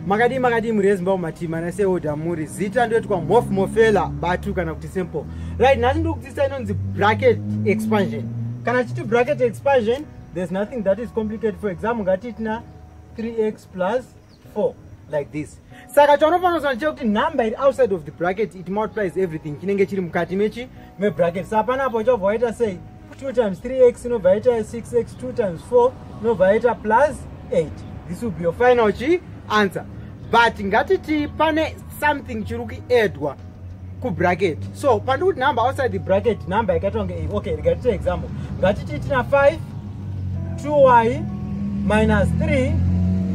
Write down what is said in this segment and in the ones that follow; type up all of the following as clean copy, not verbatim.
makadi murezimba matima na seoda muri zita ndoitwa mofela batu kana kuti simple right. Nati ndikudzidzisa inonzi bracket expansion. Kana chiti bracket expansion, there's nothing that is complicated. For example, ngatitina 3x plus 4 like this. Saka chanofanira kuziva kuti number iri outside of the bracket, it multiplies everything chinenge chiri mukati mechi me bracket. Saka panapo chobva waita sei 2 times 3x inobva yaita 6x, 2 times 4 inobva yaita plus 8. This will be your final answer. But ngatiti pane something chiri kuedwa ku bracket. So pandikuti number outside the bracket, number yakaita kunge okay, ngatiti example, ngatiti tina 5 2y minus 3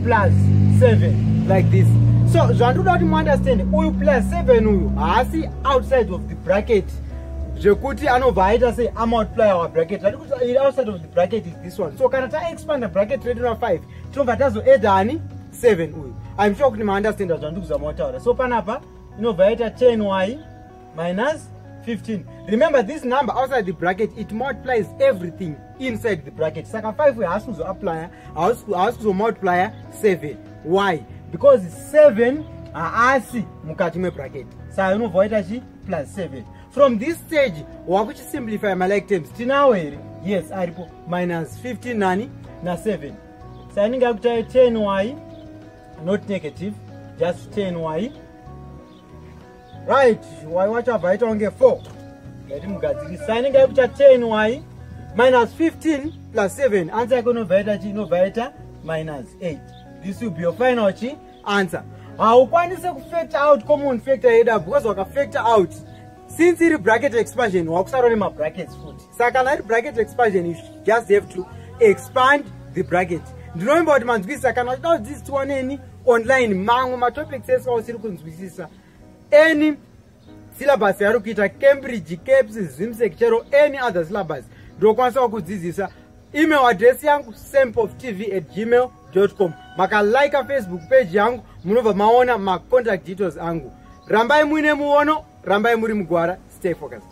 plus 7 like this. So zvandoda kuti muunderstand uyu plus 7 uyu haasi outside of the bracket zvekuti anobva aita sei amultiply our bracket. Vatikuti outside of the bracket is this one. So kana taexpand the bracket redu na 5 tinobva tazoedda ani 7 uyu. I'm sure kuti maunderstand zvandikuzama kutaura. So panapa inobva yaita 10y minus 15. Remember this number outside the bracket, it multiplies everything inside the bracket. Saka 5 we has to apply, has to multiply 7. Why? Because 7 asi mukati me bracket. So you know plus 7. From this stage, wakuchi simplify my like terms. Tinawere, yes, aripo minus 15 nani na 7. So ninga kutai 10y, not negative, just 10y. Right, y wacha vaita onge 4. Ngati mugadzirisa inenge kucha 10y minus 15 plus 7. Answer yako inobva minus 8. This will be your final answer. Haukwanise kufactor out common factor yedu because wakafactor out. Since iri bracket expansion, wakusara nema brackets futhi. Saka na iri bracket expansion, you just have to expand the bracket. Ndinomba kuti manzwisisa kana uchitodzidziswa neni online mamwe matopics ese usiri kunzwisisa. Any syllabus yari kuita Cambridge, Capes, Zimsec, chero any other syllabus ndokwanisa kudzidzisa. Email address yangu sempofTV@gmail.com. Maka like Facebook page yangu munobva maona ma contact details angu. Rambai muine muono, rambai muri mugwara. Stay focused.